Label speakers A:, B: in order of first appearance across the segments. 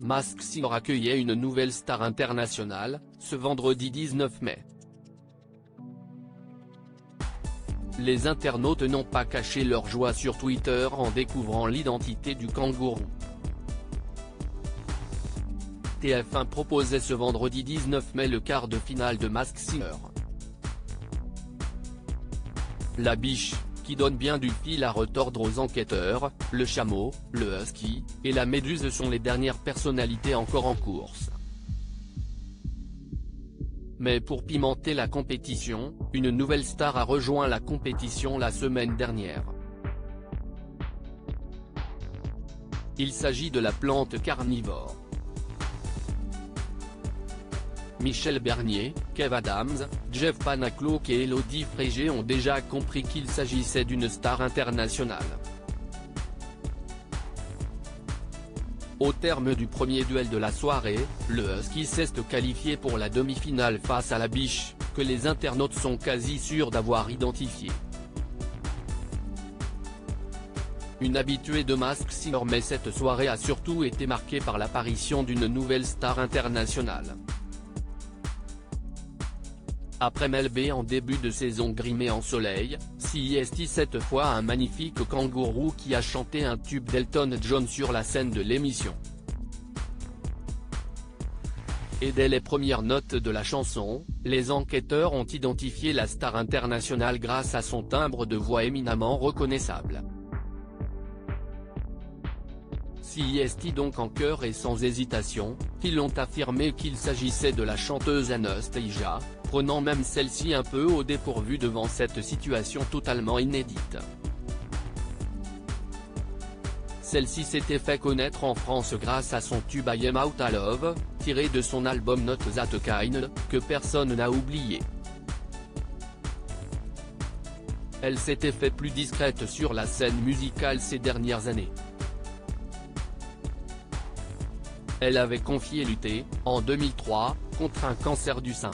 A: Masked Singer accueillait une nouvelle star internationale, ce vendredi 19 mai. Les internautes n'ont pas caché leur joie sur Twitter en découvrant l'identité du kangourou. TF1 proposait ce vendredi 19 mai le quart de finale de Masked Singer. La biche, qui donne bien du fil à retordre aux enquêteurs, le chameau, le husky, et la méduse sont les dernières personnalités encore en course. Mais pour pimenter la compétition, une nouvelle star a rejoint la compétition la semaine dernière. Il s'agit de la plante carnivore. Michel Bernier, Kev Adams, Jeff Panaclock et Elodie Frégé ont déjà compris qu'il s'agissait d'une star internationale. Au terme du premier duel de la soirée, le husky s'est qualifié pour la demi-finale face à la biche, que les internautes sont quasi sûrs d'avoir identifié. Une habituée de Masked Singer, mais cette soirée a surtout été marquée par l'apparition d'une nouvelle star internationale. Après Mel B en début de saison grimé en soleil, CIST cette fois un magnifique kangourou qui a chanté un tube d'Elton John sur la scène de l'émission. Et dès les premières notes de la chanson, les enquêteurs ont identifié la star internationale grâce à son timbre de voix éminemment reconnaissable. CIST donc en chœur et sans hésitation, ils ont affirmé qu'il s'agissait de la chanteuse Anastasia, prenant même celle-ci un peu au dépourvu devant cette situation totalement inédite. Celle-ci s'était fait connaître en France grâce à son tube I Am Outta Love, tiré de son album Not That Kind, que personne n'a oublié. Elle s'était fait plus discrète sur la scène musicale ces dernières années. Elle avait confié lutter, en 2003, contre un cancer du sein.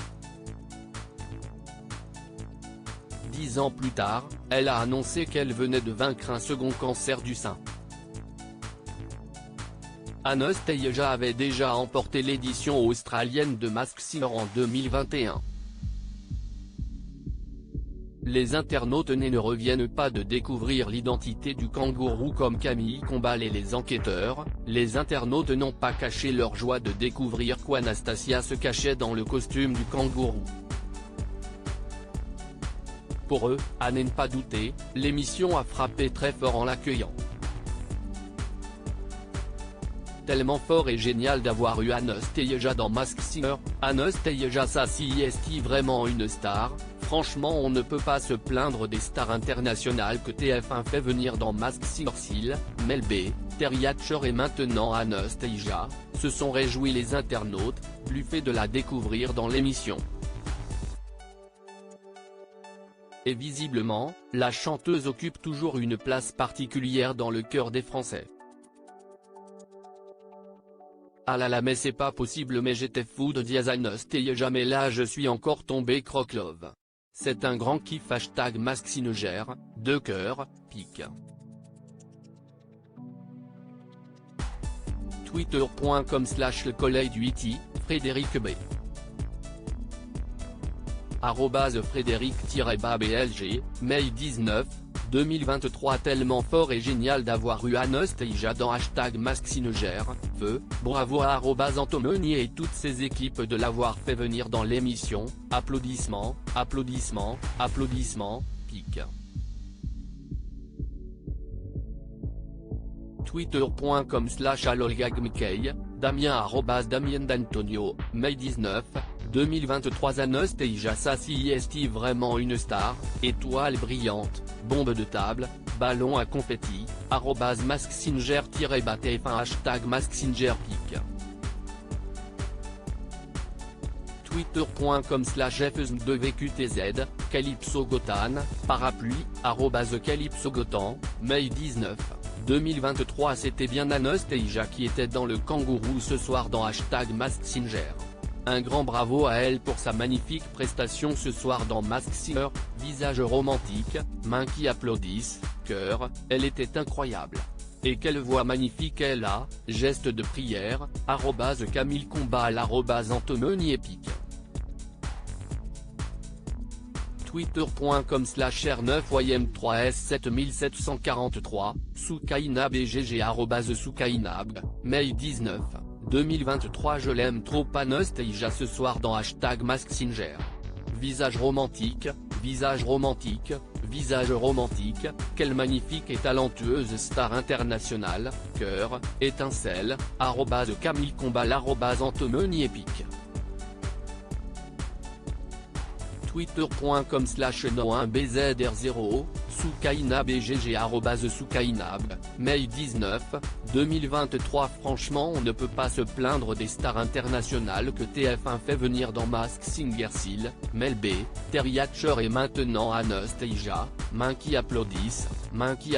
A: 10 ans plus tard, elle a annoncé qu'elle venait de vaincre un second cancer du sein. Anastasia avait déjà remporté l'édition australienne de Masked Singer en 2021. Les internautes ne reviennent pas de découvrir l'identité du kangourou comme Camille Combal et les enquêteurs, les internautes n'ont pas caché leur joie de découvrir qu'Anastasia se cachait dans le costume du kangourou. Pour eux, à n'en pas douter, l'émission a frappé très fort en l'accueillant. Tellement fort et génial d'avoir eu Anastasia dans Masked Singer, Anastasia ça CIST vraiment une star, franchement on ne peut pas se plaindre des stars internationales que TF1 fait venir dans Masked Singer. Seal, Mel B, Terry Hatcher et maintenant Anastasia, se sont réjouis les internautes, du fait de la découvrir dans l'émission. Et visiblement, la chanteuse occupe toujours une place particulière dans le cœur des Français. Ah là là mais c'est pas possible mais j'étais fou de Diaz Anastasia mais là je suis encore tombé croque-love. C'est un grand kiff #Masked Singer, 2 cœurs, pique. Twitter.com/lecolleuil Frédéric B. @Frédéric-BLG, mai 19, 2023 Tellement fort et génial d'avoir eu Anastasia dans #Masked Singer, feu, bravo à @Antomoni et toutes ses équipes de l'avoir fait venir dans l'émission, applaudissements, applaudissements, applaudissements, pique. Twitter.com/alolgagmkey, Damien @Damien d'Antonio, mai 19, 2023 Anastasia ça CIST vraiment une star, étoile brillante, bombe de table, ballon à confetti, @Masked Singer-TF1 #Masked Singer pique. Twitter.com/FS2VQTZ, Calypso Gotan, parapluie, @Calypso Gotan, mai 19, 2023 C'était bien Anastasia qui était dans le kangourou ce soir dans #Masked Singer. Un grand bravo à elle pour sa magnifique prestation ce soir dans Masked Singer, visage romantique, mains qui applaudissent, cœur, elle était incroyable. Et quelle voix magnifique elle a, geste de prière, @Camille Combal @Antononi Epic. Twitter.com/R9YM3S7743, Soukainab et GG @Soukainab, May 19, 2023. Je l'aime trop Anastasia ce soir dans #MaskSinger. Visage romantique, visage romantique, visage romantique, quelle magnifique et talentueuse star internationale, cœur, étincelle, @Camille Combal @Antononi Epic. Twitter.com/No1BZR0, Soukainab et GG @Soukainab, May 19, 2023. Franchement on ne peut pas se plaindre des stars internationales que TF1 fait venir dans Mask Singer. Seal, Mel B, Terry Hatcher et maintenant Anastasia, mains qui applaudissent, #MaskSinger,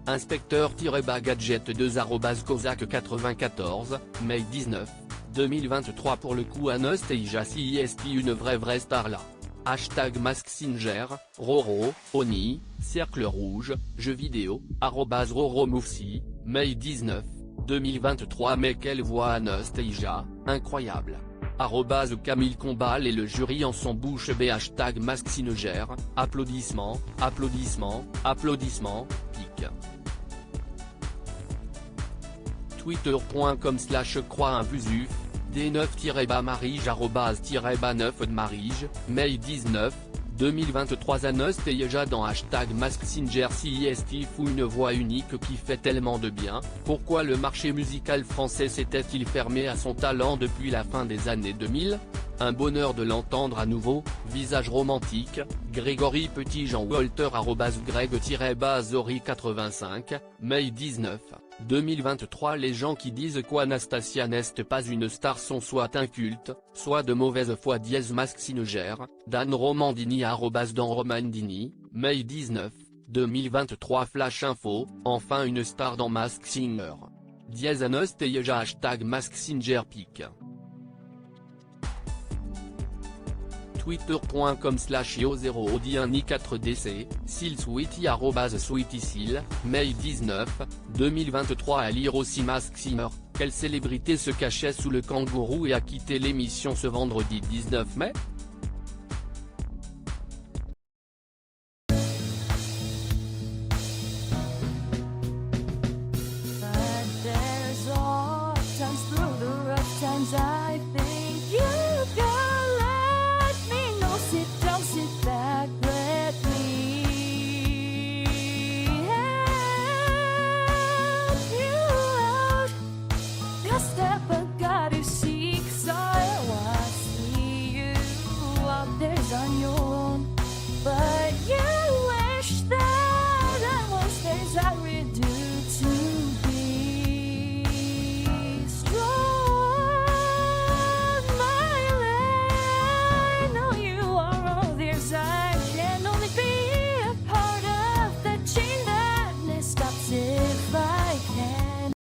A: inspecteur-gadget2 @Kozak94, May 19, 2023. Pour le coup Anastasia CIST une vraie star là. #MaskSinger, Roro, Oni, Cercle Rouge, Jeux vidéo, @RoroMoufsi, May 19, 2023. Mais quelle voix Anastasia, incroyable. @Camille Combal et le jury en son bouche bée. #MaskSinger, applaudissements, pic. Twitter.com/croix1pusuf, D9-Marige @9 de Marige, May 19, 2023. Anastasia dans #MaskSinger CIST fout une voix unique qui fait tellement de bien. Pourquoi le marché musical français s'était-il fermé à son talent depuis la fin des années 2000 ? Un bonheur de l'entendre à nouveau. Visage romantique, Grégory Petit-Jean Walter @Greg-Bazori85, May 19, 2023. Les gens qui disent qu'Anastasia n'est pas une star sont soit incultes, soit de mauvaise foi. #MaskSinger, Dan Romandini Dan Romandini, May 19, 2023. Flash info, enfin une star dans Mask Singer. Anastasia #MaskSinger pic. Twitter.com/io0odi1i4dc, Sweetie @SweetieSeal, May 19, 2023. À lire aussi Mask Singer, quelle célébrité se cachait sous le kangourou et a quitté l'émission ce vendredi 19 mai ?
B: I think you can let me know. Sit down, sit back, let me help you out. Just step